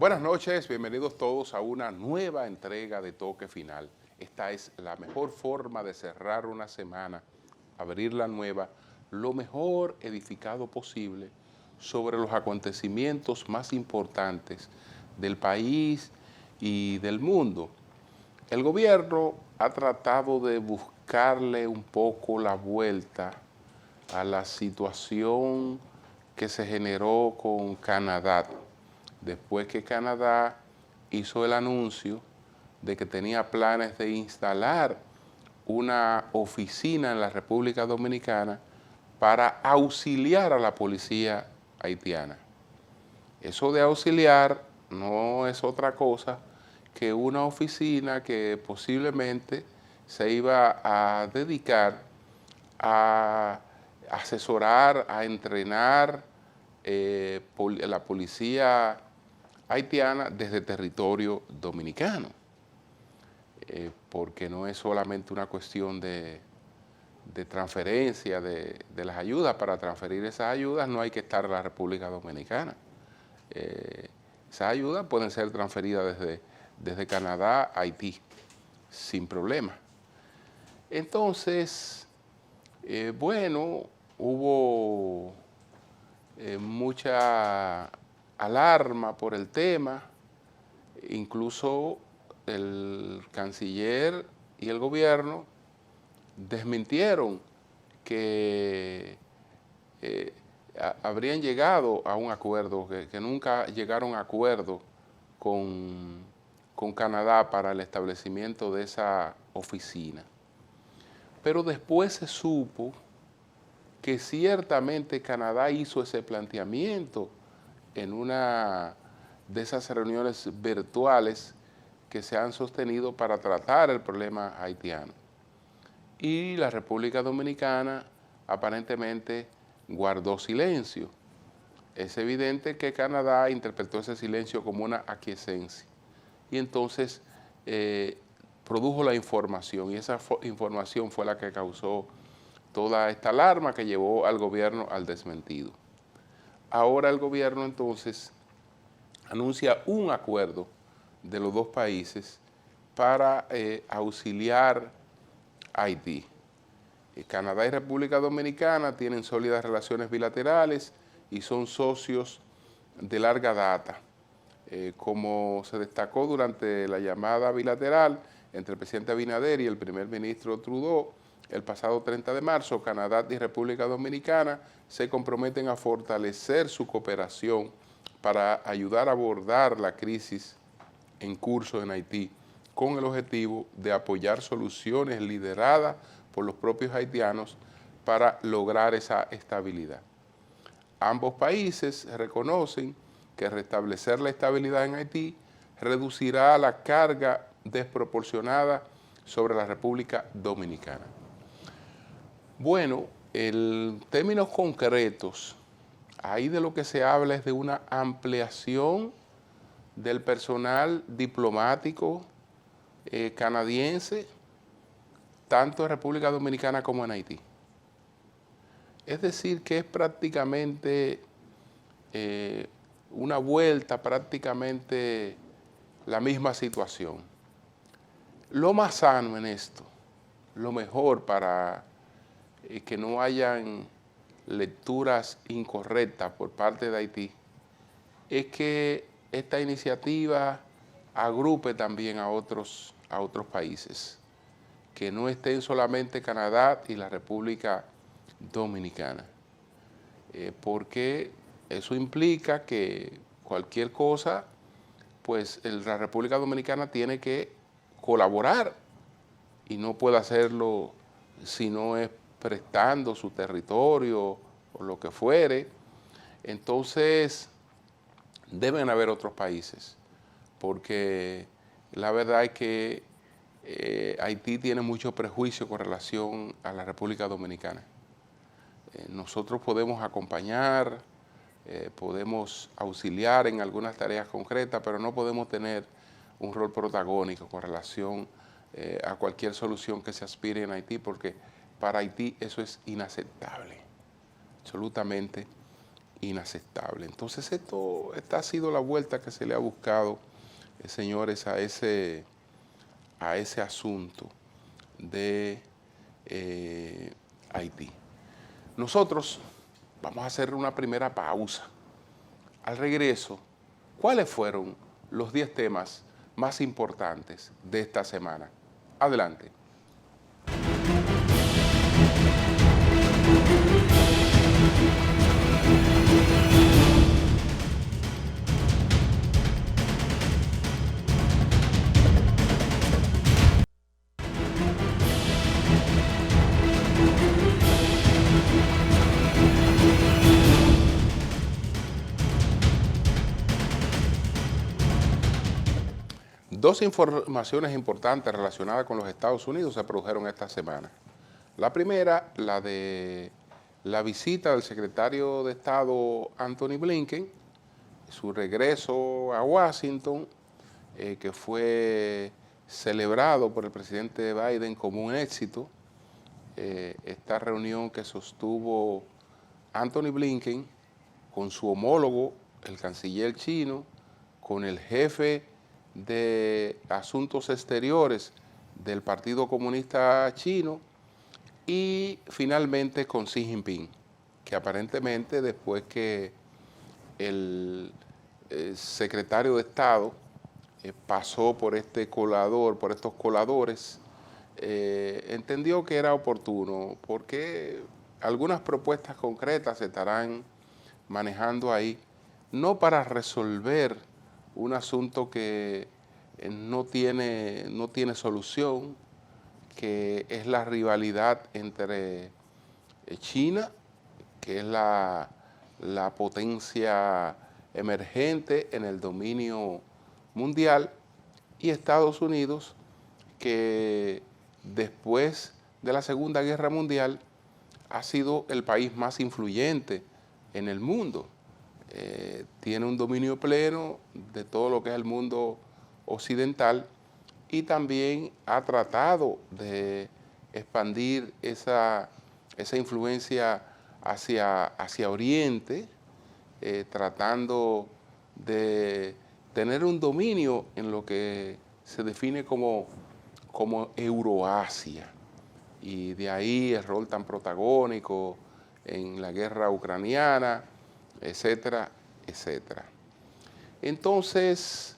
Buenas noches, bienvenidos todos a una nueva entrega de Toque Final. Esta es la mejor forma de cerrar una semana, abrir la nueva, lo mejor edificado posible sobre los acontecimientos más importantes del país y del mundo. El gobierno ha tratado de buscarle un poco la vuelta a la situación que se generó con Canadá, después que Canadá hizo el anuncio de que tenía planes de instalar una oficina en la República Dominicana para auxiliar a la policía haitiana. Eso de auxiliar no es otra cosa que una oficina que posiblemente se iba a dedicar a asesorar, a entrenar la policía haitiana desde territorio dominicano, porque no es solamente una cuestión de transferencia de las ayudas. Para transferir esas ayudas no hay que estar en la República Dominicana. Esas ayudas pueden ser transferidas desde Canadá a Haití sin problema. Entonces, bueno, hubo mucha alarma por el tema, incluso el canciller y el gobierno desmintieron que habrían llegado a un acuerdo, que nunca llegaron a acuerdo con Canadá para el establecimiento de esa oficina. Pero después se supo que ciertamente Canadá hizo ese planteamiento en una de esas reuniones virtuales que se han sostenido para tratar el problema haitiano. Y la República Dominicana aparentemente guardó silencio. Es evidente que Canadá interpretó ese silencio como una aquiescencia y entonces produjo la información, y esa información fue la que causó toda esta alarma que llevó al gobierno al desmentido. Ahora el gobierno entonces anuncia un acuerdo de los dos países para auxiliar a Haití. Canadá y República Dominicana tienen sólidas relaciones bilaterales y son socios de larga data. Como se destacó durante la llamada bilateral entre el presidente Abinader y el primer ministro Trudeau, el pasado 30 de marzo, Canadá y República Dominicana se comprometen a fortalecer su cooperación para ayudar a abordar la crisis en curso en Haití, con el objetivo de apoyar soluciones lideradas por los propios haitianos para lograr esa estabilidad. Ambos países reconocen que restablecer la estabilidad en Haití reducirá la carga desproporcionada sobre la República Dominicana. Bueno, en términos concretos, ahí de lo que se habla es de una ampliación del personal diplomático canadiense, tanto en República Dominicana como en Haití. Es decir, que es prácticamente una vuelta, prácticamente la misma situación. Lo más sano en esto, lo mejor para que no hayan lecturas incorrectas por parte de Haití, es que esta iniciativa agrupe también a otros países, que no estén solamente Canadá y la República Dominicana, porque eso implica que cualquier cosa, pues la República Dominicana tiene que colaborar y no puede hacerlo si no es prestando su territorio o lo que fuere. Entonces deben haber otros países, porque la verdad es que Haití tiene mucho prejuicio con relación a la República Dominicana. Nosotros podemos acompañar, podemos auxiliar en algunas tareas concretas, pero no podemos tener un rol protagónico con relación a cualquier solución que se aspire en Haití, porque para Haití eso es inaceptable, absolutamente inaceptable. Entonces esta ha sido la vuelta que se le ha buscado, señores, a ese asunto de Haití. Nosotros vamos a hacer una primera pausa. Al regreso, ¿cuáles fueron los 10 temas más importantes de esta semana? Adelante. Dos informaciones importantes relacionadas con los Estados Unidos se produjeron esta semana. La primera, la de la visita del secretario de Estado Anthony Blinken, su regreso a Washington, que fue celebrado por el presidente Biden como un éxito. Esta reunión que sostuvo Anthony Blinken con su homólogo, el canciller chino, con el jefe de Asuntos Exteriores del Partido Comunista Chino y finalmente con Xi Jinping, que aparentemente después que el secretario de Estado pasó por estos coladores, entendió que era oportuno porque algunas propuestas concretas se estarán manejando ahí, no para resolver un asunto que no tiene solución, que es la rivalidad entre China, que es la potencia emergente en el dominio mundial, y Estados Unidos, que después de la Segunda Guerra Mundial ha sido el país más influyente en el mundo. Tiene un dominio pleno de todo lo que es el mundo occidental y también ha tratado de expandir esa influencia hacia Oriente, tratando de tener un dominio en lo que se define como Euroasia, y de ahí el rol tan protagónico en la guerra ucraniana, etcétera, etcétera. Entonces,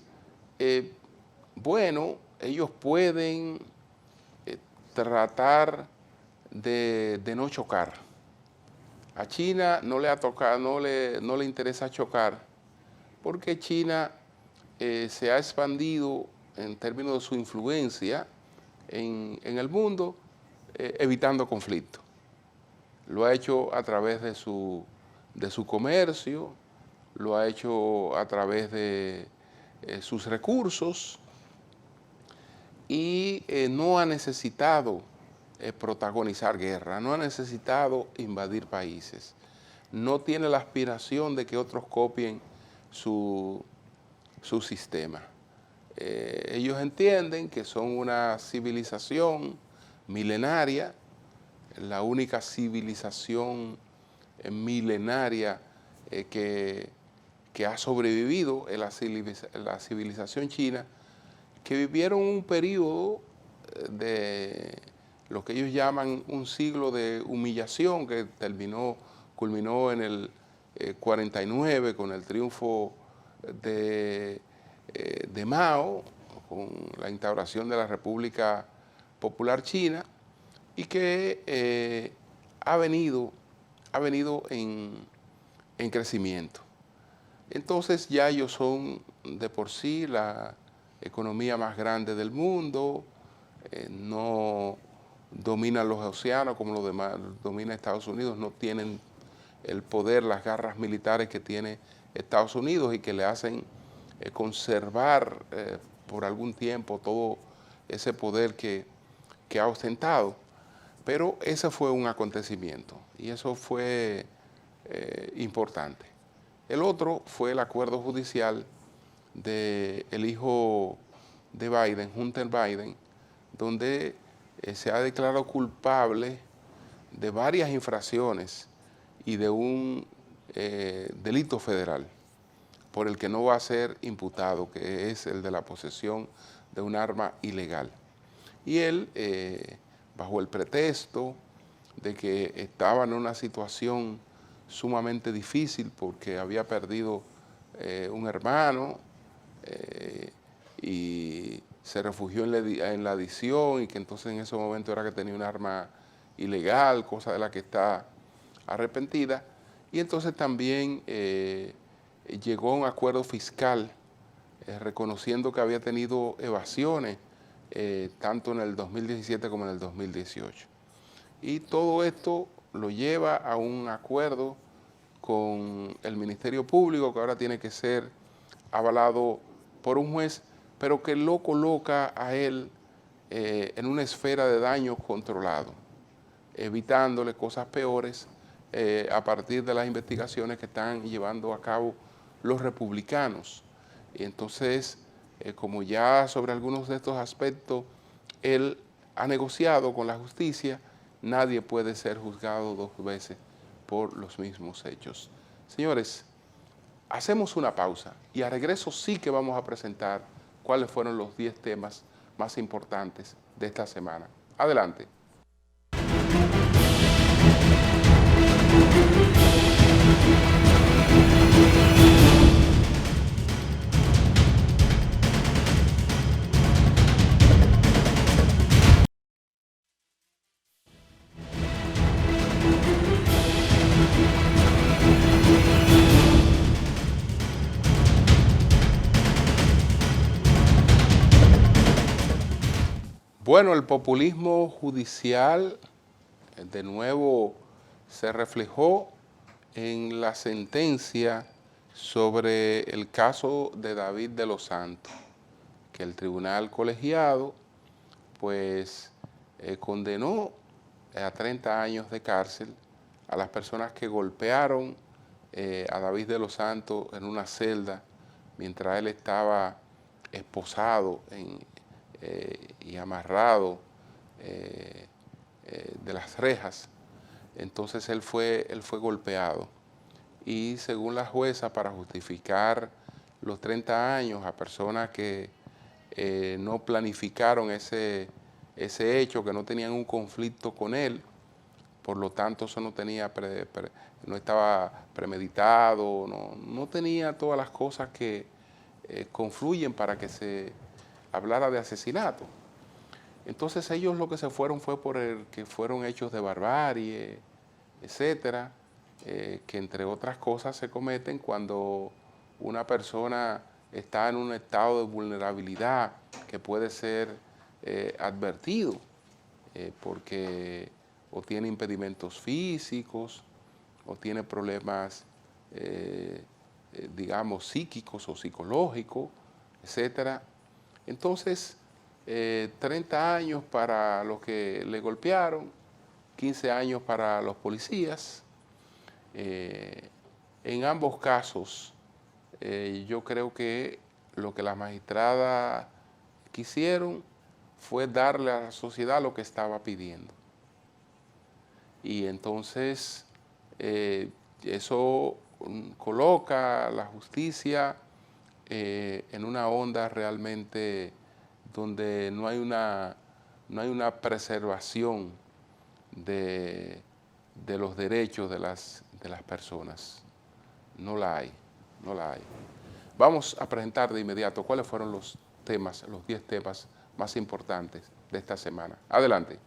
bueno, ellos pueden tratar de no chocar. A China no le ha tocado, no le interesa chocar, porque China se ha expandido en términos de su influencia en el mundo, evitando conflicto. Lo ha hecho a través de su comercio, lo ha hecho a través de sus recursos y no ha necesitado protagonizar guerra, no ha necesitado invadir países, no tiene la aspiración de que otros copien su sistema. Ellos entienden que son una civilización milenaria, la única civilización milenaria que ha sobrevivido en la civilización china, que vivieron un periodo de lo que ellos llaman un siglo de humillación que culminó en el 49 con el triunfo de Mao, con la instauración de la República Popular China, y que ha venido en crecimiento. Entonces ya ellos son de por sí la economía más grande del mundo, no dominan los océanos como lo demás domina Estados Unidos, no tienen el poder, las garras militares que tiene Estados Unidos y que le hacen conservar por algún tiempo todo ese poder que ha ostentado. Pero ese fue un acontecimiento y eso fue importante. El otro fue el acuerdo judicial del hijo de Biden, Hunter Biden, donde se ha declarado culpable de varias infracciones y de un delito federal por el que no va a ser imputado, que es el de la posesión de un arma ilegal. Y él, bajo el pretexto de que estaba en una situación sumamente difícil porque había perdido un hermano y se refugió en la adicción, y que entonces en ese momento era que tenía un arma ilegal, cosa de la que está arrepentida, y entonces también llegó a un acuerdo fiscal reconociendo que había tenido evasiones tanto en el 2017 como en el 2018. Y todo esto lo lleva a un acuerdo con el Ministerio Público, que ahora tiene que ser avalado por un juez, pero que lo coloca a él en una esfera de daño controlado, evitándole cosas peores a partir de las investigaciones que están llevando a cabo los republicanos. Y entonces, como ya sobre algunos de estos aspectos él ha negociado con la justicia, nadie puede ser juzgado dos veces por los mismos hechos. Señores, hacemos una pausa y a regreso sí que vamos a presentar cuáles fueron los 10 temas más importantes de esta semana. Adelante. Bueno, el populismo judicial de nuevo se reflejó en la sentencia sobre el caso de David de los Santos, que el tribunal colegiado pues condenó a 30 años de cárcel a las personas que golpearon a David de los Santos en una celda mientras él estaba esposado y amarrado de las rejas. Entonces él fue golpeado. Y según la jueza, para justificar los 30 años a personas que no planificaron ese hecho, que no tenían un conflicto con él, por lo tanto eso no estaba premeditado, no tenía todas las cosas que confluyen para que se hablara de asesinato. Entonces ellos lo que se fueron fue por que fueron hechos de barbarie, etcétera, que entre otras cosas se cometen cuando una persona está en un estado de vulnerabilidad que puede ser advertido porque o tiene impedimentos físicos o tiene problemas, digamos, psíquicos o psicológicos, etcétera. Entonces, 30 años para los que le golpearon, 15 años para los policías. En ambos casos, yo creo que lo que las magistradas quisieron fue darle a la sociedad lo que estaba pidiendo. Y entonces eso coloca a la justicia en una onda realmente donde no hay una preservación de los derechos de las personas. No la hay. Vamos a presentar de inmediato cuáles fueron los 10 temas más importantes de esta semana. Adelante.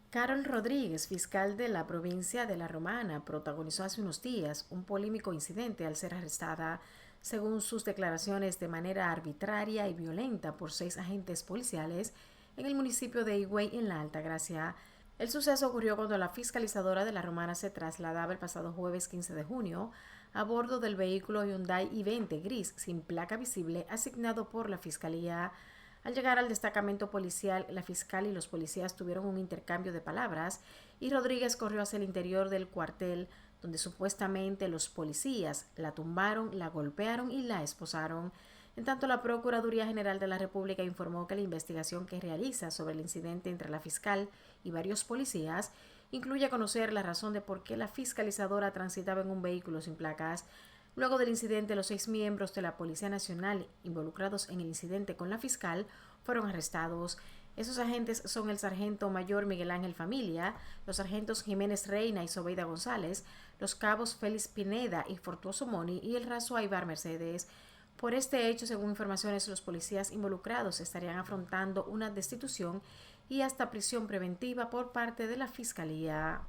Carol Rodríguez, fiscal de la provincia de La Romana, protagonizó hace unos días un polémico incidente al ser arrestada, según sus declaraciones, de manera arbitraria y violenta por 6 agentes policiales en el municipio de Higüey, en la Altagracia. El suceso ocurrió cuando la fiscalizadora de La Romana se trasladaba el pasado jueves 15 de junio a bordo del vehículo Hyundai i20 gris sin placa visible asignado por la Fiscalía. Al llegar al destacamento policial, la fiscal y los policías tuvieron un intercambio de palabras y Rodríguez corrió hacia el interior del cuartel, donde supuestamente los policías la tumbaron, la golpearon y la esposaron. En tanto, la Procuraduría General de la República informó que la investigación que realiza sobre el incidente entre la fiscal y varios policías incluye conocer la razón de por qué la fiscalizadora transitaba en un vehículo sin placas. Luego del incidente, los 6 miembros de la Policía Nacional involucrados en el incidente con la fiscal fueron arrestados. Esos agentes son el sargento mayor Miguel Ángel Familia, los sargentos Jiménez Reina y Sobeida González, los cabos Félix Pineda y Fortuoso Moni y el raso Aibar Mercedes. Por este hecho, según informaciones, los policías involucrados estarían afrontando una destitución y hasta prisión preventiva por parte de la Fiscalía.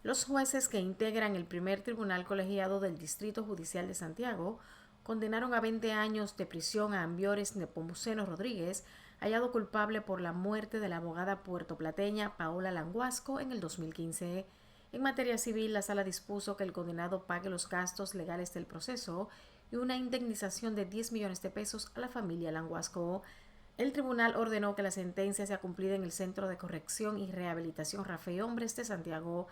Los jueces que integran el primer tribunal colegiado del Distrito Judicial de Santiago condenaron a 20 años de prisión a Ambiores Nepomuceno Rodríguez, hallado culpable por la muerte de la abogada puertoplateña Paola Languasco en el 2015. En materia civil, la sala dispuso que el condenado pague los gastos legales del proceso y una indemnización de 10 millones de pesos a la familia Languasco. El tribunal ordenó que la sentencia sea cumplida en el Centro de Corrección y Rehabilitación Rafael Hombres de Santiago.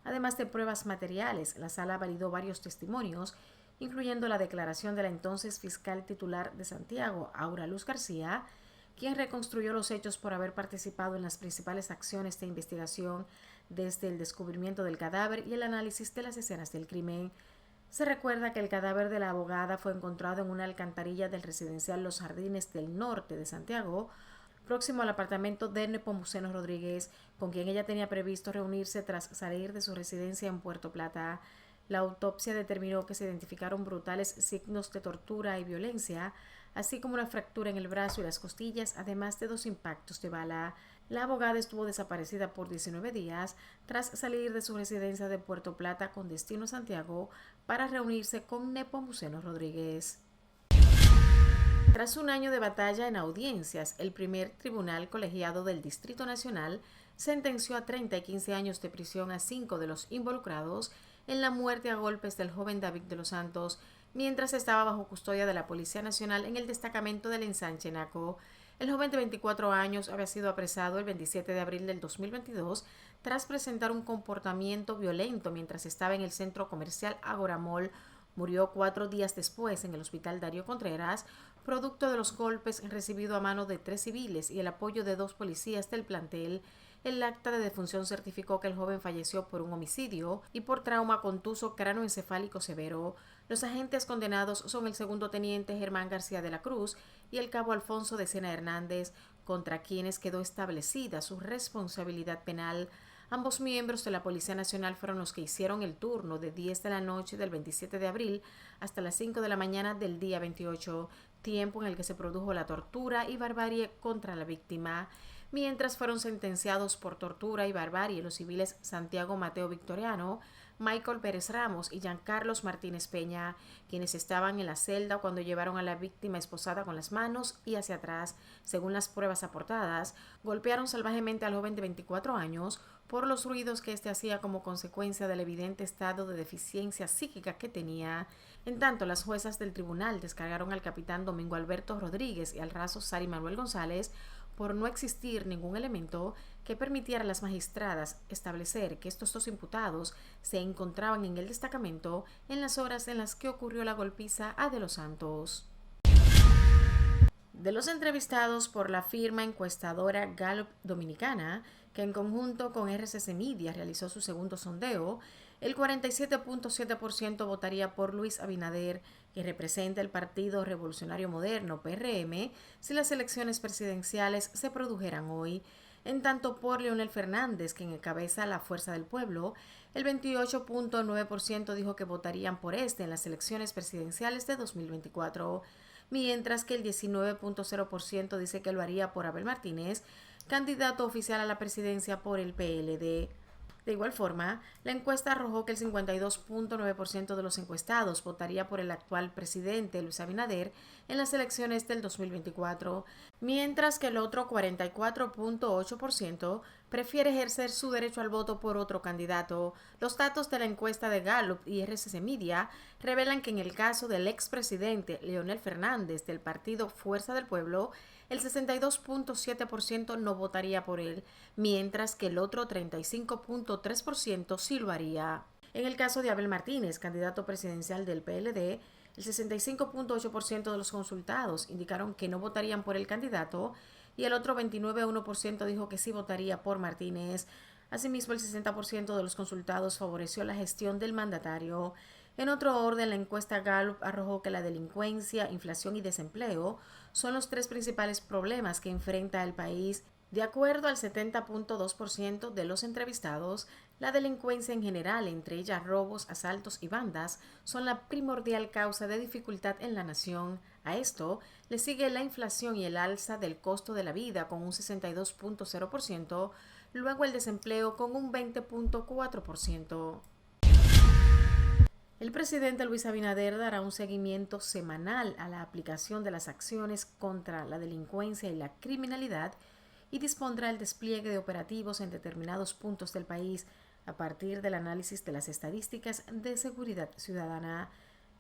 Además de pruebas materiales, la sala validó varios testimonios, incluyendo la declaración de la entonces fiscal titular de Santiago, Aura Luz García, quien reconstruyó los hechos por haber participado en las principales acciones de investigación desde el descubrimiento del cadáver y el análisis de las escenas del crimen. Se recuerda que el cadáver de la abogada fue encontrado en una alcantarilla del residencial Los Jardines del Norte de Santiago, próximo al apartamento de Nepomuceno Rodríguez, con quien ella tenía previsto reunirse tras salir de su residencia en Puerto Plata. La autopsia determinó que se identificaron brutales signos de tortura y violencia, así como una fractura en el brazo y las costillas, además de 2 impactos de bala. La abogada estuvo desaparecida por 19 días tras salir de su residencia de Puerto Plata con destino a Santiago para reunirse con Nepomuceno Rodríguez. Tras un año de batalla en audiencias, el primer tribunal colegiado del Distrito Nacional sentenció a 30 y 15 años de prisión a 5 de los involucrados en la muerte a golpes del joven David de los Santos, mientras estaba bajo custodia de la Policía Nacional en el destacamento del Ensanche Naco. El joven de 24 años había sido apresado el 27 de abril del 2022 tras presentar un comportamiento violento mientras estaba en el centro comercial Agora Mall. Murió 4 días después en el Hospital Darío Contreras, producto de los golpes recibidos a mano de 3 civiles y el apoyo de 2 policías del plantel. El acta de defunción certificó que el joven falleció por un homicidio y por trauma contuso cráneoencefálico severo. Los agentes condenados son el segundo teniente Germán García de la Cruz y el cabo Alfonso de Sena Hernández, contra quienes quedó establecida su responsabilidad penal. Ambos miembros de la Policía Nacional fueron los que hicieron el turno de 10 de la noche del 27 de abril hasta las 5 de la mañana del día 28, tiempo en el que se produjo la tortura y barbarie contra la víctima. Mientras fueron sentenciados por tortura y barbarie los civiles Santiago Mateo Victoriano, Michael Pérez Ramos y Giancarlos Martínez Peña, quienes estaban en la celda cuando llevaron a la víctima esposada con las manos y hacia atrás. Según las pruebas aportadas, golpearon salvajemente al joven de 24 años por los ruidos que éste hacía como consecuencia del evidente estado de deficiencia psíquica que tenía. En tanto, las juezas del tribunal descargaron al capitán Domingo Alberto Rodríguez y al raso Sari Manuel González por no existir ningún elemento que permitiera a las magistradas establecer que estos 2 imputados se encontraban en el destacamento en las horas en las que ocurrió la golpiza a De los Santos. De los entrevistados por la firma encuestadora Gallup Dominicana, que en conjunto con RCC Media realizó su segundo sondeo, el 47.7% votaría por Luis Abinader, que representa el Partido Revolucionario Moderno, PRM, si las elecciones presidenciales se produjeran hoy. En tanto, por Leonel Fernández, quien encabeza la Fuerza del Pueblo, el 28.9% dijo que votarían por este en las elecciones presidenciales de 2024, mientras que el 19.0% dice que lo haría por Abel Martínez, candidato oficial a la presidencia por el PLD. De igual forma, la encuesta arrojó que el 52.9% de los encuestados votaría por el actual presidente Luis Abinader en las elecciones del 2024, mientras que el otro 44.8% prefiere ejercer su derecho al voto por otro candidato. Los datos de la encuesta de Gallup y RCC Media revelan que en el caso del expresidente Leonel Fernández del partido Fuerza del Pueblo, el 62.7% no votaría por él, mientras que el otro 35.3% sí lo haría. En el caso de Abel Martínez, candidato presidencial del PLD, el 65.8% de los consultados indicaron que no votarían por el candidato y el otro 29.1% dijo que sí votaría por Martínez. Asimismo, el 60% de los consultados favoreció la gestión del mandatario. En otro orden, la encuesta Gallup arrojó que la delincuencia, inflación y desempleo son los tres principales problemas que enfrenta el país. De acuerdo al 70.2% de los entrevistados, la delincuencia en general, entre ellas robos, asaltos y bandas, son la primordial causa de dificultad en la nación. A esto le sigue la inflación y el alza del costo de la vida con un 62.0%, luego el desempleo con un 20.4%. El presidente Luis Abinader dará un seguimiento semanal a la aplicación de las acciones contra la delincuencia y la criminalidad y dispondrá el despliegue de operativos en determinados puntos del país a partir del análisis de las estadísticas de seguridad ciudadana.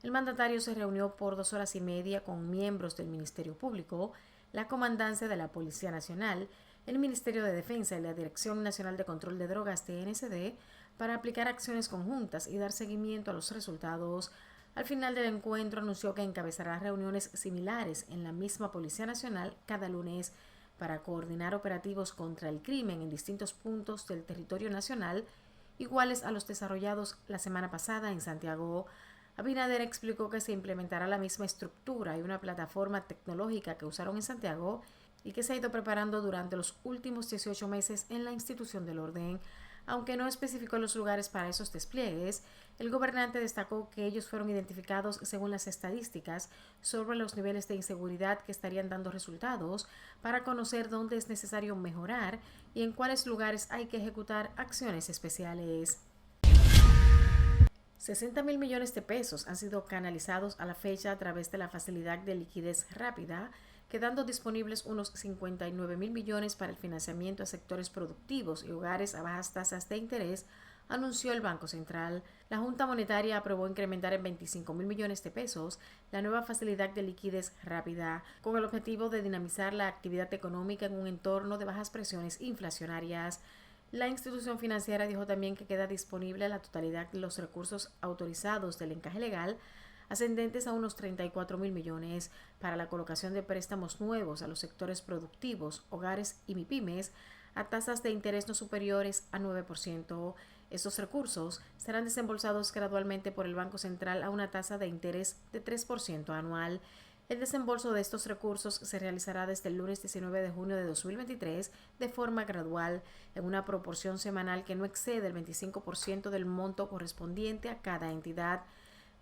El mandatario se reunió por 2 horas y media con miembros del Ministerio Público, la Comandancia de la Policía Nacional, el Ministerio de Defensa y la Dirección Nacional de Control de Drogas (DNCD) para aplicar acciones conjuntas y dar seguimiento a los resultados. Al final del encuentro anunció que encabezará reuniones similares en la misma Policía Nacional cada lunes para coordinar operativos contra el crimen en distintos puntos del territorio nacional, iguales a los desarrollados la semana pasada en Santiago. Abinader explicó que se implementará la misma estructura y una plataforma tecnológica que usaron en Santiago y que se ha ido preparando durante los últimos 18 meses en la institución del orden. Aunque no especificó los lugares para esos despliegues, el gobernante destacó que ellos fueron identificados según las estadísticas sobre los niveles de inseguridad que estarían dando resultados para conocer dónde es necesario mejorar y en cuáles lugares hay que ejecutar acciones especiales. 60.000 millones de pesos han sido canalizados a la fecha a través de la facilidad de liquidez rápida, quedando disponibles unos 59.000 millones para el financiamiento a sectores productivos y hogares a bajas tasas de interés, anunció el Banco Central. La Junta Monetaria aprobó incrementar en 25.000 millones de pesos la nueva facilidad de liquidez rápida, con el objetivo de dinamizar la actividad económica en un entorno de bajas presiones inflacionarias. La institución financiera dijo también que queda disponible la totalidad de los recursos autorizados del encaje legal, ascendentes a unos 34.000 millones para la colocación de préstamos nuevos a los sectores productivos, hogares y MIPYMES a tasas de interés no superiores a 9%. Estos recursos serán desembolsados gradualmente por el Banco Central a una tasa de interés de 3% anual. El desembolso de estos recursos se realizará desde el lunes 19 de junio de 2023 de forma gradual, en una proporción semanal que no excede el 25% del monto correspondiente a cada entidad.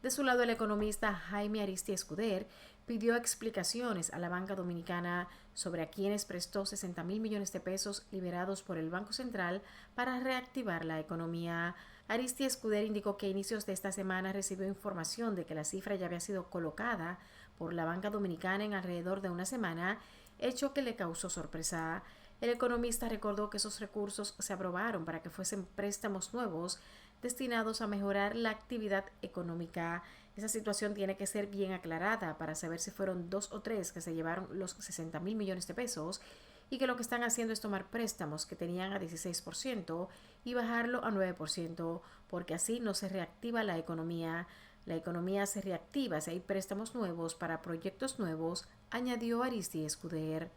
De su lado, el economista Jaime Ariztía Escuder pidió explicaciones a la banca dominicana sobre a quienes prestó 60.000 millones de pesos liberados por el Banco Central para reactivar la economía. Ariztía Escuder indicó que a inicios de esta semana recibió información de que la cifra ya había sido colocada por la banca dominicana en alrededor de una semana, hecho que le causó sorpresa. El economista recordó que esos recursos se aprobaron para que fuesen préstamos nuevos destinados a mejorar la actividad económica. Esa situación tiene que ser bien aclarada para saber si fueron 2 o 3 que se llevaron los 60.000 millones de pesos y que lo que están haciendo es tomar préstamos que tenían a 16% y bajarlo a 9%, porque así no se reactiva la economía. La economía se reactiva si hay préstamos nuevos para proyectos nuevos, añadió Ariztía Escuder.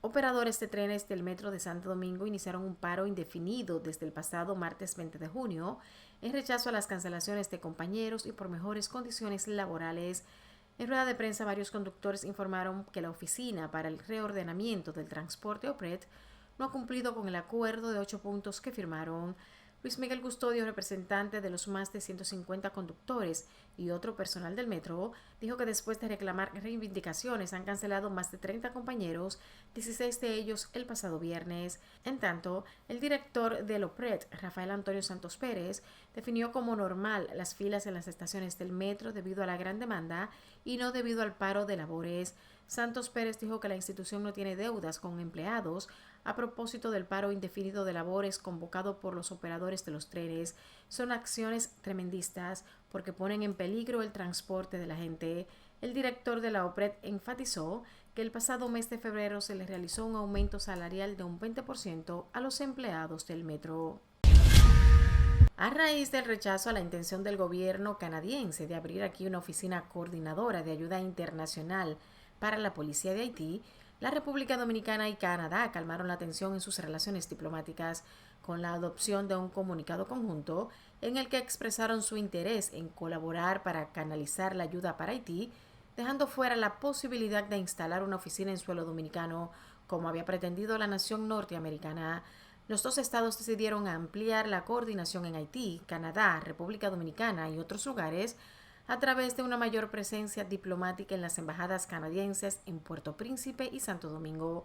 Operadores de trenes del Metro de Santo Domingo iniciaron un paro indefinido desde el pasado martes 20 de junio en rechazo a las cancelaciones de compañeros y por mejores condiciones laborales. En rueda de prensa, varios conductores informaron que la Oficina para el Reordenamiento del Transporte OPRED no ha cumplido con el acuerdo de 8 puntos que firmaron. Luis Miguel Custodio, representante de los más de 150 conductores y otro personal del metro, dijo que después de reclamar reivindicaciones han cancelado más de 30 compañeros, 16 de ellos el pasado viernes. En tanto, el director del OPRED, Rafael Antonio Santos Pérez, definió como normal las filas en las estaciones del metro debido a la gran demanda y no debido al paro de labores. Santos Pérez dijo que la institución no tiene deudas con empleados a propósito del paro indefinido de labores convocado por los operadores de los trenes. Son acciones tremendistas porque ponen en peligro el transporte de la gente. El director de la OPRED enfatizó que el pasado mes de febrero se les realizó un aumento salarial de un 20% a los empleados del metro. A raíz del rechazo a la intención del gobierno canadiense de abrir aquí una oficina coordinadora de ayuda internacional para la policía de Haití, la República Dominicana y Canadá calmaron la tensión en sus relaciones diplomáticas con la adopción de un comunicado conjunto en el que expresaron su interés en colaborar para canalizar la ayuda para Haití, dejando fuera la posibilidad de instalar una oficina en suelo dominicano como había pretendido la nación norteamericana. Los dos estados decidieron ampliar la coordinación en Haití, Canadá, República Dominicana y otros lugares a través de una mayor presencia diplomática en las embajadas canadienses en Puerto Príncipe y Santo Domingo.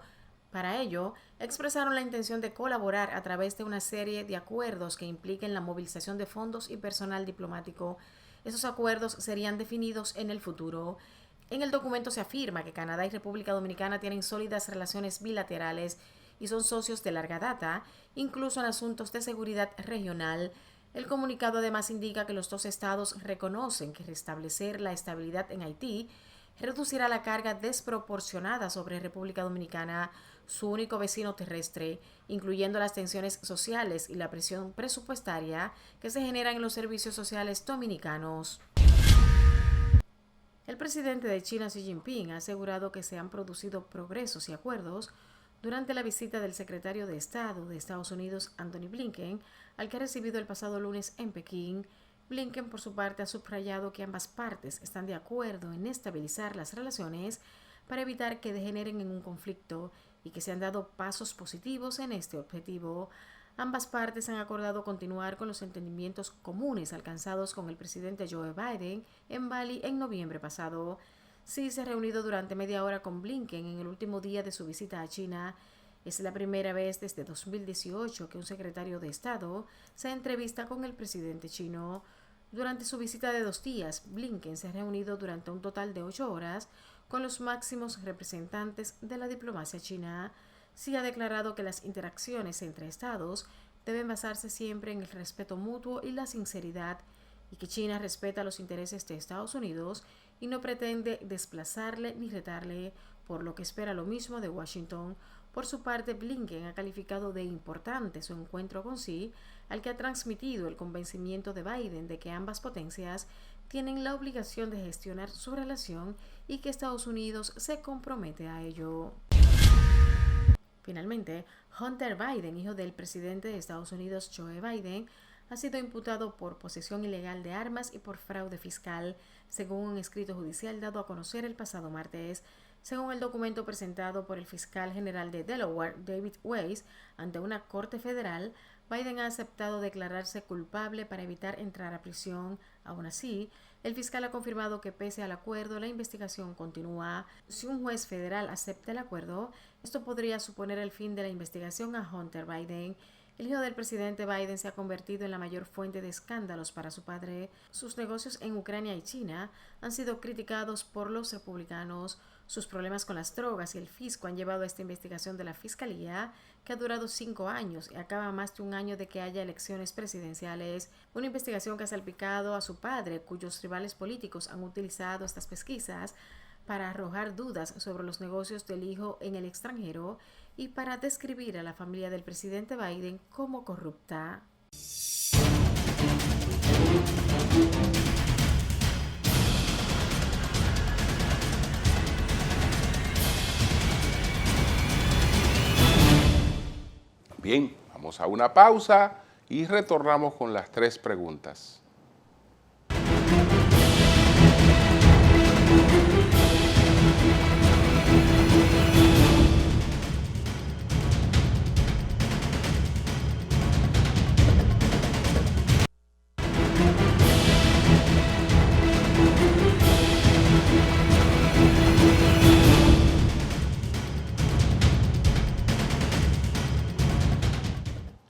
Para ello, expresaron la intención de colaborar a través de una serie de acuerdos que impliquen la movilización de fondos y personal diplomático. Esos acuerdos serían definidos en el futuro. En el documento se afirma que Canadá y República Dominicana tienen sólidas relaciones bilaterales y son socios de larga data, incluso en asuntos de seguridad regional. El comunicado además indica que los dos estados reconocen que restablecer la estabilidad en Haití reducirá la carga desproporcionada sobre República Dominicana, su único vecino terrestre, incluyendo las tensiones sociales y la presión presupuestaria que se generan en los servicios sociales dominicanos. El presidente de China, Xi Jinping, ha asegurado que se han producido progresos y acuerdos durante la visita del secretario de Estado de Estados Unidos, Antony Blinken, al que ha recibido el pasado lunes en Pekín. Blinken, por su parte, ha subrayado que ambas partes están de acuerdo en estabilizar las relaciones para evitar que degeneren en un conflicto y que se han dado pasos positivos en este objetivo. Ambas partes han acordado continuar con los entendimientos comunes alcanzados con el presidente Joe Biden en Bali en noviembre pasado. Xi se ha reunido durante media hora con Blinken en el último día de su visita a China. Es la primera vez desde 2018 que un secretario de Estado se entrevista con el presidente chino. Durante su visita de 2 días, Blinken se ha reunido durante un total de 8 horas con los máximos representantes de la diplomacia china. Xi ha declarado que las interacciones entre estados deben basarse siempre en el respeto mutuo y la sinceridad, y que China respeta los intereses de Estados Unidos y no pretende desplazarle ni retarle, por lo que espera lo mismo de Washington. Por su parte, Blinken ha calificado de importante su encuentro con Xi, al que ha transmitido el convencimiento de Biden de que ambas potencias tienen la obligación de gestionar su relación y que Estados Unidos se compromete a ello. Finalmente, Hunter Biden, hijo del presidente de Estados Unidos Joe Biden, ha sido imputado por posesión ilegal de armas y por fraude fiscal, según un escrito judicial dado a conocer el pasado martes. Según el documento presentado por el fiscal general de Delaware, David Weiss, ante una corte federal, Biden ha aceptado declararse culpable para evitar entrar a prisión. Aún así, el fiscal ha confirmado que pese al acuerdo, la investigación continúa. Si un juez federal acepta el acuerdo, esto podría suponer el fin de la investigación a Hunter Biden. El hijo del presidente Biden se ha convertido en la mayor fuente de escándalos para su padre. Sus negocios en Ucrania y China han sido criticados por los republicanos. Sus problemas con las drogas y el fisco han llevado a esta investigación de la Fiscalía, que ha durado 5 años y acaba más de un año de que haya elecciones presidenciales. Una investigación que ha salpicado a su padre, cuyos rivales políticos han utilizado estas pesquisas para arrojar dudas sobre los negocios del hijo en el extranjero y para describir a la familia del presidente Biden como corrupta. Bien, vamos a una pausa y retornamos con las 3 preguntas.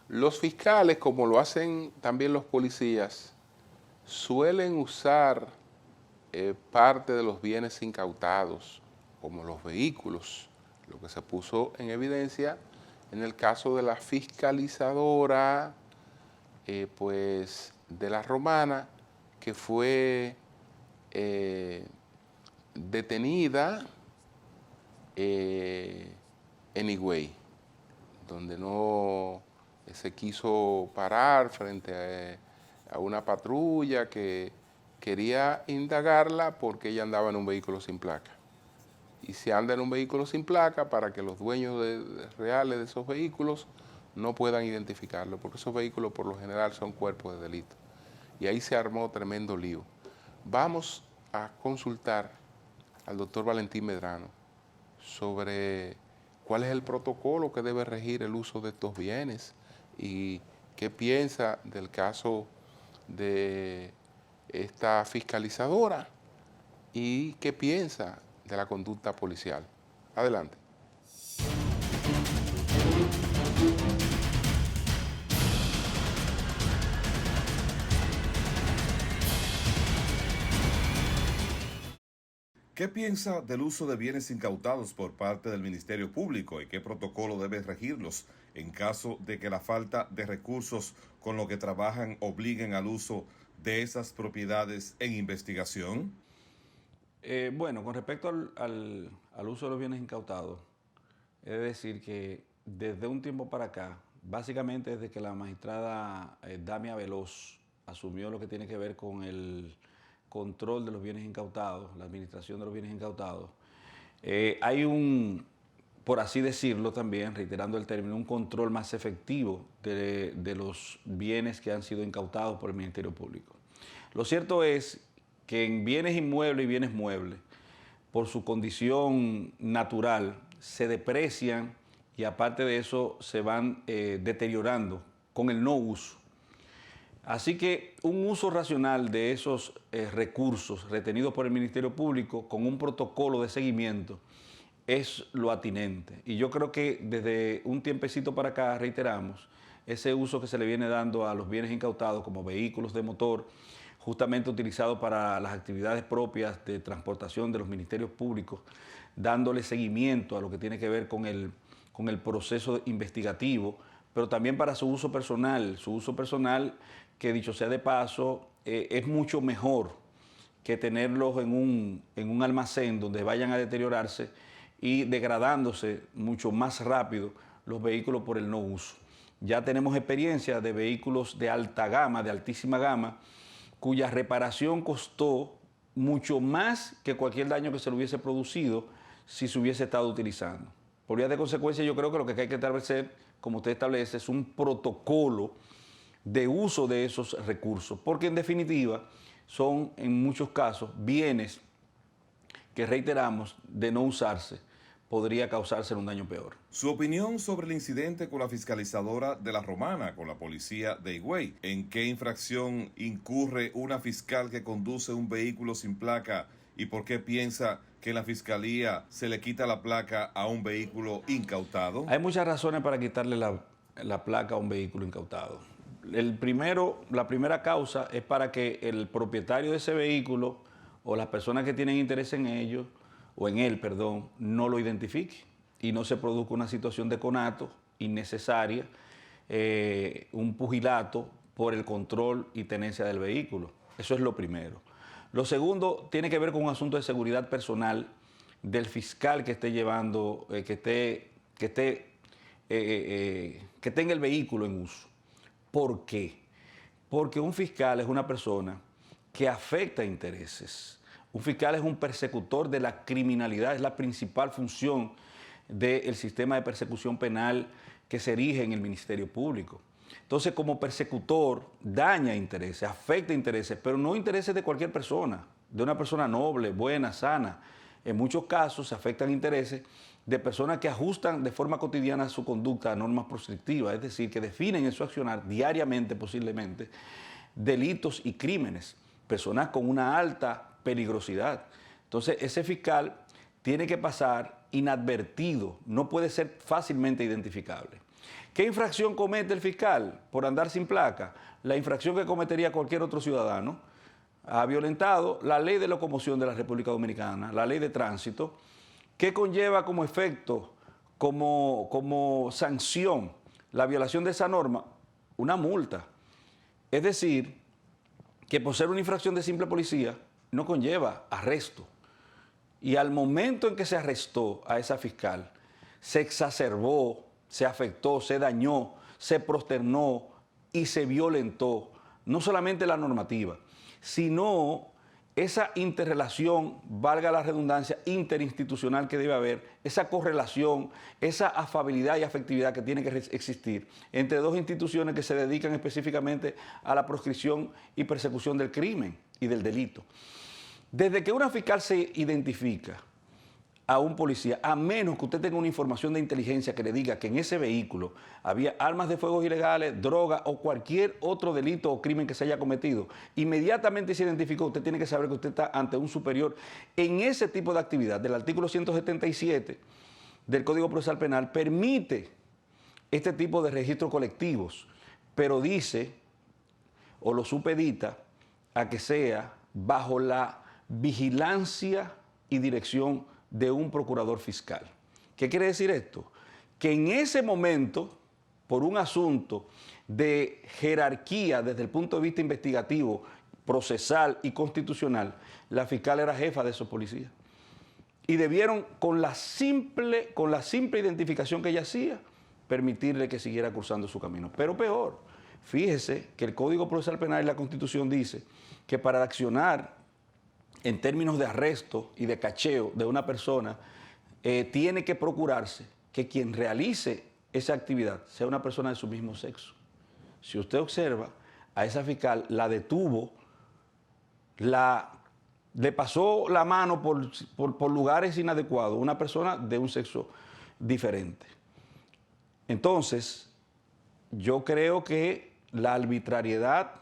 Los fiscales, como lo hacen también los policías, suelen usar parte de los bienes incautados, como los vehículos, lo que se puso en evidencia en el caso de la fiscalizadora pues de La Romana, que fue detenida en Higüey, donde no se quiso parar frente a una patrulla que quería indagarla porque ella andaba en un vehículo sin placa. Y se anda en un vehículo sin placa para que los dueños reales de esos vehículos no puedan identificarlo, porque esos vehículos por lo general son cuerpos de delito. Y ahí se armó tremendo lío. Vamos a consultar al doctor Valentín Medrano sobre cuál es el protocolo que debe regir el uso de estos bienes y qué piensa del caso de esta fiscalizadora y qué piensa de la conducta policial. Adelante. ¿Qué piensa del uso de bienes incautados por parte del Ministerio Público y qué protocolo debe regirlos en caso de que la falta de recursos con los que trabajan obliguen al uso de esas propiedades en investigación? Bueno, con respecto al uso de los bienes incautados, he de decir que desde un tiempo para acá, básicamente desde que la magistrada Damia Veloz asumió lo que tiene que ver con el control de los bienes incautados, la administración de los bienes incautados, hay por así decirlo también, reiterando el término, un control más efectivo de los bienes que han sido incautados por el Ministerio Público. Lo cierto es que en bienes inmuebles y bienes muebles, por su condición natural, se deprecian y aparte de eso se van deteriorando con el no uso. Así que un uso racional de esos recursos retenidos por el Ministerio Público con un protocolo de seguimiento es lo atinente. Y yo creo que desde un tiempecito para acá, reiteramos, ese uso que se le viene dando a los bienes incautados como vehículos de motor, justamente utilizados para las actividades propias de transportación de los ministerios públicos, dándole seguimiento a lo que tiene que ver con el proceso investigativo, pero también para su uso personal que dicho sea de paso, es mucho mejor que tenerlos en un almacén donde vayan a deteriorarse y degradándose mucho más rápido los vehículos por el no uso. Ya tenemos experiencia de vehículos de alta gama, de altísima gama, cuya reparación costó mucho más que cualquier daño que se le hubiese producido si se hubiese estado utilizando. Por vía de consecuencia, yo creo que lo que hay que establecer, como usted establece, es un protocolo de uso de esos recursos, porque en definitiva son en muchos casos bienes que, reiteramos, de no usarse, podría causarse un daño peor. Su opinión sobre el incidente con la fiscalizadora de La Romana, con la policía de Higüey. ¿En qué infracción incurre una fiscal que conduce un vehículo sin placa y por qué piensa que en la fiscalía se le quita la placa a un vehículo incautado? Hay muchas razones para quitarle la placa a un vehículo incautado. La primera causa es para que el propietario de ese vehículo o las personas que tienen interés en ello, no lo identifique y no se produzca una situación de conato innecesaria, un pugilato por el control y tenencia del vehículo. Eso es lo primero. Lo segundo tiene que ver con un asunto de seguridad personal del fiscal que esté llevando, que tenga el vehículo en uso. ¿Por qué? Porque un fiscal es una persona que afecta intereses. Un fiscal es un persecutor de la criminalidad, es la principal función del sistema de persecución penal que se erige en el Ministerio Público. Entonces, como persecutor, daña intereses, afecta intereses, pero no intereses de cualquier persona, de una persona noble, buena, sana. En muchos casos se afectan intereses de personas que ajustan de forma cotidiana su conducta a normas proscriptivas, es decir, que definen en su accionar diariamente, posiblemente, delitos y crímenes, personas con una alta peligrosidad. Entonces, ese fiscal tiene que pasar inadvertido, no puede ser fácilmente identificable. ¿Qué infracción comete el fiscal por andar sin placa? La infracción que cometería cualquier otro ciudadano. Ha violentado la ley de locomoción de la República Dominicana, la ley de tránsito, que conlleva como efecto, como sanción, la violación de esa norma, una multa. Es decir, que por ser una infracción de simple policía, no conlleva arresto. Y al momento en que se arrestó a esa fiscal, se exacerbó, se afectó, se dañó, se prosternó y se violentó no solamente la normativa, sino esa interrelación, valga la redundancia, interinstitucional que debe haber, esa correlación, esa afabilidad y afectividad que tiene que existir entre dos instituciones que se dedican específicamente a la proscripción y persecución del crimen y del delito. Desde que una fiscal se identifica a un policía, a menos que usted tenga una información de inteligencia que le diga que en ese vehículo había armas de fuego ilegales, droga o cualquier otro delito o crimen que se haya cometido, inmediatamente se identificó, usted tiene que saber que usted está ante un superior en ese tipo de actividad. Del artículo 177 del Código Procesal Penal permite este tipo de registros colectivos, pero dice, o lo supedita, a que sea bajo la vigilancia y dirección de un procurador fiscal. ¿Qué quiere decir esto? Que en ese momento, por un asunto de jerarquía desde el punto de vista investigativo, procesal y constitucional, la fiscal era jefa de esos policías. Y debieron, con la simple identificación que ella hacía, permitirle que siguiera cursando su camino. Pero peor, fíjese que el Código Procesal Penal y la Constitución dice que para accionar en términos de arresto y de cacheo de una persona, tiene que procurarse que quien realice esa actividad sea una persona de su mismo sexo. Si usted observa, a esa fiscal la detuvo, le pasó la mano por lugares inadecuados, una persona de un sexo diferente. Entonces, yo creo que la arbitrariedad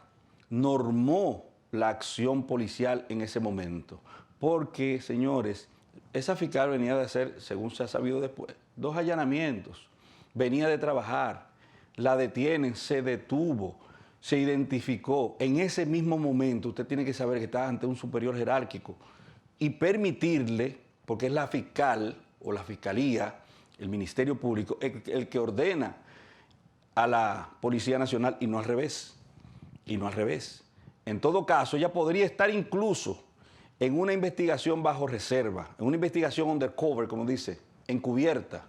normó la acción policial en ese momento. Porque, señores, esa fiscal venía de hacer, según se ha sabido después, 2 allanamientos. Venía de trabajar, la detienen, se detuvo, se identificó. En ese mismo momento usted tiene que saber que está ante un superior jerárquico y permitirle, porque es la fiscal o la fiscalía, el Ministerio Público, el que ordena a la Policía Nacional y no al revés. Y no al revés. En todo caso, ella podría estar incluso en una investigación bajo reserva, en una investigación undercover, como dice, encubierta,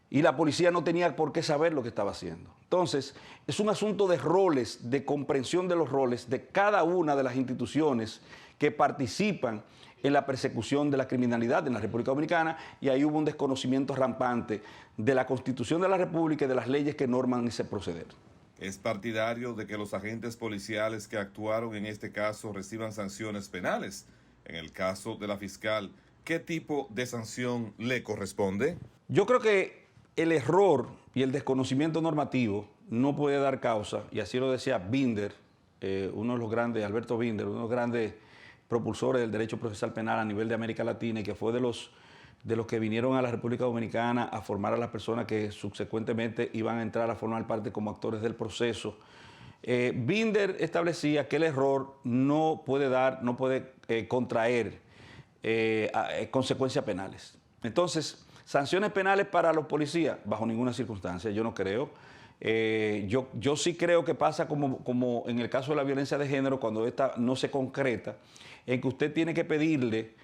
y la policía no tenía por qué saber lo que estaba haciendo. Entonces, es un asunto de roles, de comprensión de los roles de cada una de las instituciones que participan en la persecución de la criminalidad en la República Dominicana, y ahí hubo un desconocimiento rampante de la Constitución de la República y de las leyes que norman ese proceder. Es partidario de que los agentes policiales que actuaron en este caso reciban sanciones penales. En el caso de la fiscal, ¿qué tipo de sanción le corresponde? Yo creo que el error y el desconocimiento normativo no puede dar causa, y así lo decía Binder, uno de los grandes, Alberto Binder, uno de los grandes propulsores del derecho procesal penal a nivel de América Latina, y que fue de los que vinieron a la República Dominicana a formar a las personas que subsecuentemente iban a entrar a formar parte como actores del proceso. Binder establecía que el error no puede contraer consecuencias penales. Entonces, sanciones penales para los policías, bajo ninguna circunstancia, yo no creo. Yo sí creo que pasa como en el caso de la violencia de género, cuando esta no se concreta, en que usted tiene que pedirle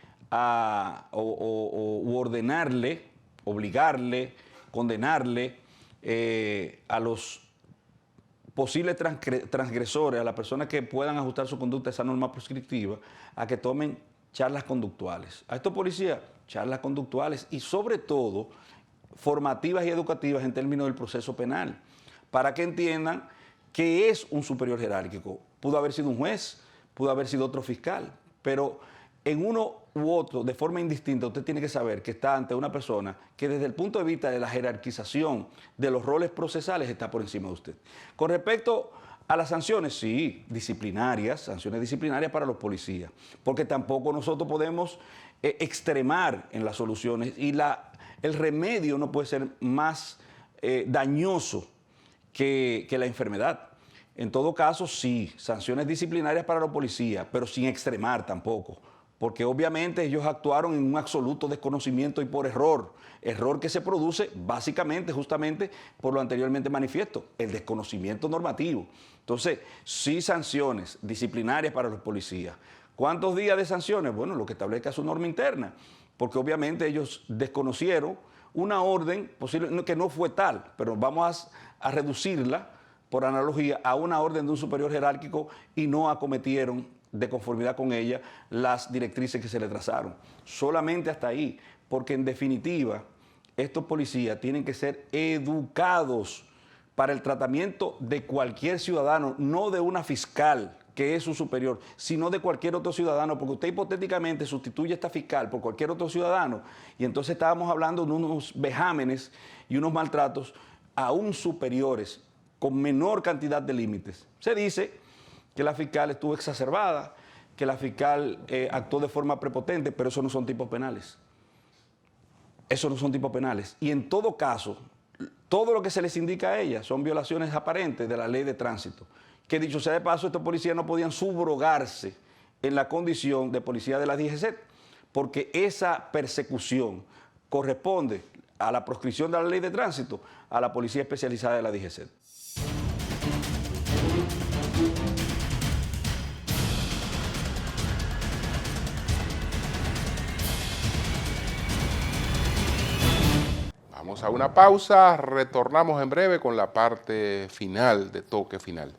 o ordenarle, obligarle, condenarle a los posibles transgresores, a las personas que puedan ajustar su conducta a esa norma prescriptiva, a que tomen charlas conductuales. A estos policías, charlas conductuales y sobre todo formativas y educativas en términos del proceso penal, para que entiendan que es un superior jerárquico. Pudo haber sido un juez, pudo haber sido otro fiscal, pero en uno u otro, de forma indistinta, usted tiene que saber que está ante una persona que desde el punto de vista de la jerarquización de los roles procesales está por encima de usted. Con respecto a las sanciones, sí, sanciones disciplinarias para los policías, porque tampoco nosotros podemos extremar en las soluciones, y el remedio no puede ser más dañoso que la enfermedad. En todo caso, sí, sanciones disciplinarias para los policías, pero sin extremar tampoco, porque obviamente ellos actuaron en un absoluto desconocimiento y por error que se produce básicamente, justamente por lo anteriormente manifiesto, el desconocimiento normativo. Entonces, sí, sanciones disciplinarias para los policías. ¿Cuántos días de sanciones? Bueno, lo que establezca su norma interna, porque obviamente ellos desconocieron una orden posible que no fue tal, pero vamos a reducirla por analogía a una orden de un superior jerárquico y no acometieron de conformidad con ella las directrices que se le trazaron. Solamente hasta ahí, porque en definitiva estos policías tienen que ser educados para el tratamiento de cualquier ciudadano, no de una fiscal que es su superior, sino de cualquier otro ciudadano, porque usted hipotéticamente sustituye a esta fiscal por cualquier otro ciudadano, y entonces estábamos hablando de unos vejámenes y unos maltratos aún superiores, con menor cantidad de límites. Se dice que la fiscal estuvo exacerbada, que la fiscal actuó de forma prepotente, pero eso no son tipos penales. Eso no son tipos penales. Y en todo caso, todo lo que se les indica a ella son violaciones aparentes de la ley de tránsito. Que dicho sea de paso, estos policías no podían subrogarse en la condición de policía de la DGC, porque esa persecución corresponde a la proscripción de la ley de tránsito a la policía especializada de la DGC. Vamos a una pausa, retornamos en breve con la parte final de Toque Final.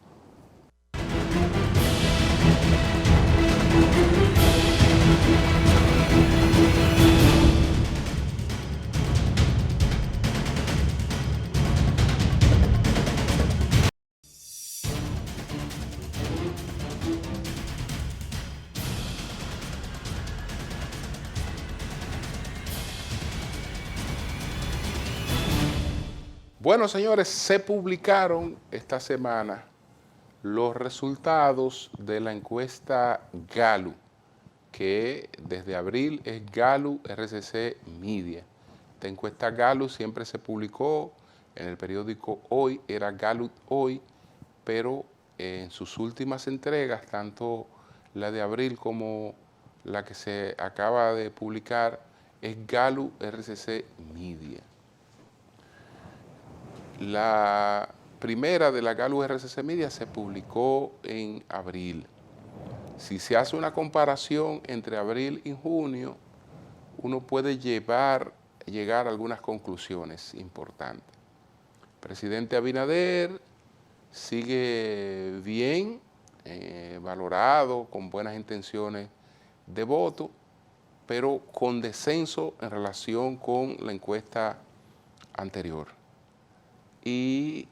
Bueno, señores, se publicaron esta semana los resultados de la encuesta Gallup, que desde abril es Gallup RCC Media. Esta encuesta Gallup siempre se publicó en el periódico Hoy, era Gallup Hoy, pero en sus últimas entregas, tanto la de abril como la que se acaba de publicar, es Gallup RCC Media. La primera de la Gallup RCC Media se publicó en abril. Si se hace una comparación entre abril y junio, uno puede llegar a algunas conclusiones importantes. El presidente Abinader sigue bien, valorado, con buenas intenciones de voto, pero con descenso en relación con la encuesta anterior. Y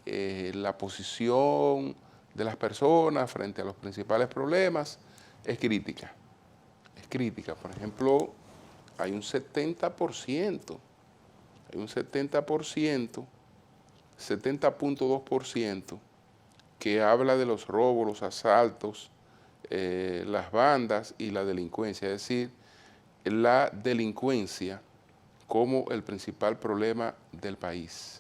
la posición de las personas frente a los principales problemas es crítica. Es crítica. Por ejemplo, hay un 70%, 70.2% que habla de los robos, los asaltos, las bandas y la delincuencia. Es decir, la delincuencia como el principal problema del país.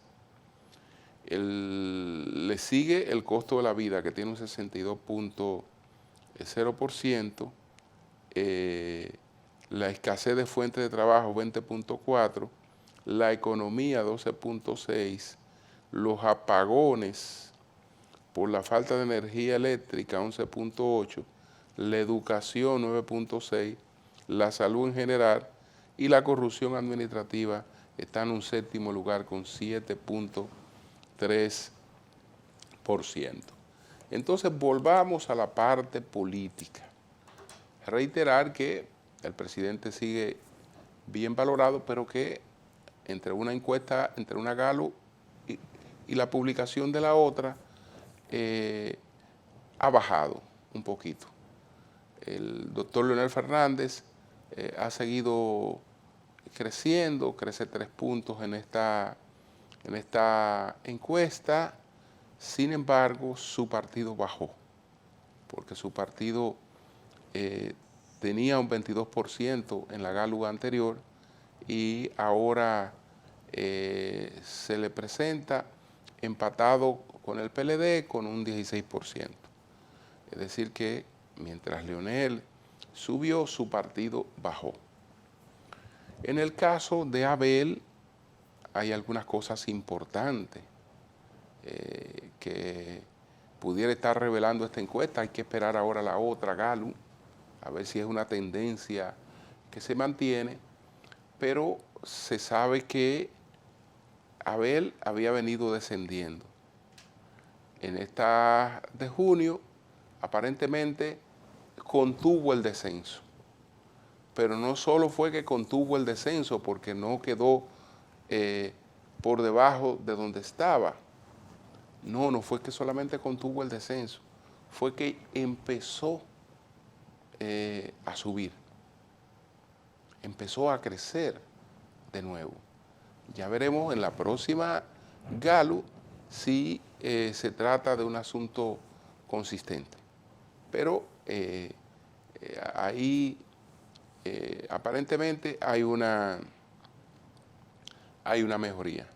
Le sigue el costo de la vida, que tiene un 62.0%, la escasez de fuentes de trabajo, 20.4%, la economía, 12.6%, los apagones por la falta de energía eléctrica, 11.8%, la educación, 9.6%, la salud en general y la corrupción administrativa está en un séptimo lugar con 7.3%. Entonces volvamos a la parte política. Reiterar que el presidente sigue bien valorado, pero que entre una encuesta, entre una Gallup y la publicación de la otra, ha bajado un poquito. El doctor Leonel Fernández ha seguido creciendo, crece 3 puntos en esta encuesta. Sin embargo, su partido bajó, porque su partido tenía un 22% en la Gallup anterior y ahora se le presenta empatado con el PLD con un 16%. Es decir que mientras Leonel subió, su partido bajó. En el caso de Abel hay algunas cosas importantes que pudiera estar revelando esta encuesta. Hay que esperar ahora la otra Gallup, a ver si es una tendencia que se mantiene, pero se sabe que Abel había venido descendiendo. En esta de junio, aparentemente, contuvo el descenso. Pero no solo fue que contuvo el descenso, porque no quedó por debajo de donde estaba. No fue que solamente contuvo el descenso, fue que empezó a subir, empezó a crecer de nuevo. Ya veremos en la próxima Gallup si se trata de un asunto consistente. Pero ahí aparentemente hay una mejoría.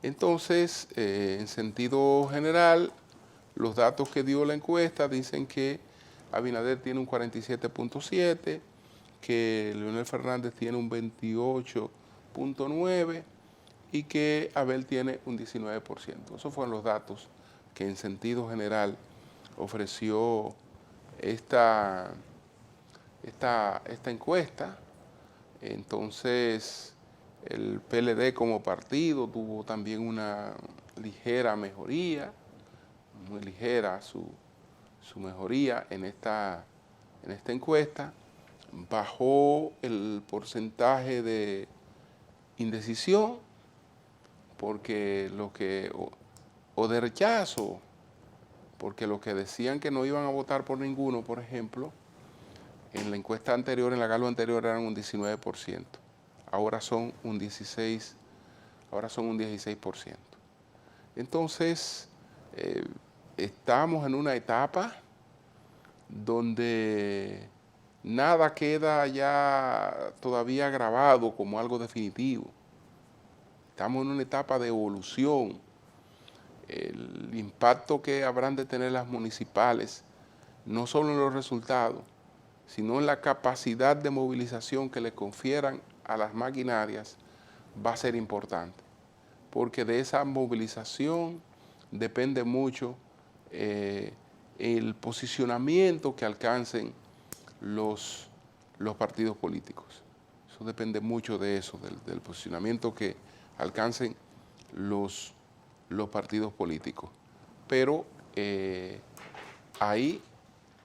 Entonces, en sentido general, los datos que dio la encuesta dicen que Abinader tiene un 47.7%, que Leonel Fernández tiene un 28.9% y que Abel tiene un 19%. Esos fueron los datos que en sentido general ofreció esta encuesta. Entonces, el PLD como partido tuvo también una ligera mejoría, muy ligera su mejoría en esta encuesta. Bajó el porcentaje de indecisión, porque o de rechazo, porque los que decían que no iban a votar por ninguno, por ejemplo, en la encuesta anterior, en la Gallup anterior, eran un 19%. Ahora son un 16%. Entonces, estamos en una etapa donde nada queda ya todavía grabado como algo definitivo. Estamos en una etapa de evolución. El impacto que habrán de tener las municipales, no solo en los resultados, sino en la capacidad de movilización que le confieran a las maquinarias, va a ser importante. Porque de esa movilización depende mucho el posicionamiento que alcancen los partidos políticos. Eso depende mucho de eso, del posicionamiento que alcancen los partidos políticos. Pero ahí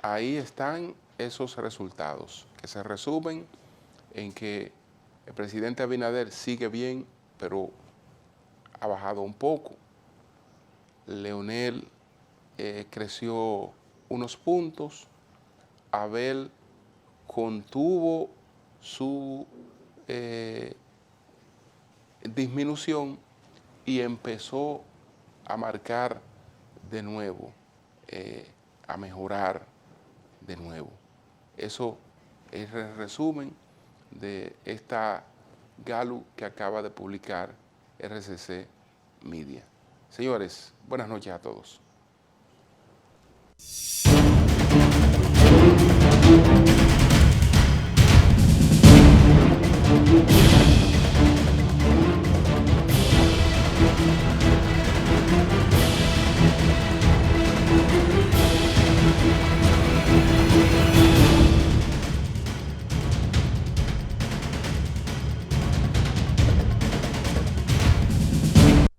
están esos resultados, que se resumen en que el presidente Abinader sigue bien, pero ha bajado un poco. Leonel creció unos puntos. Abel contuvo su disminución y empezó a marcar de nuevo, a mejorar de nuevo. Eso es el resumen de esta Gallup que acaba de publicar RCC Media. Señores, buenas noches a todos.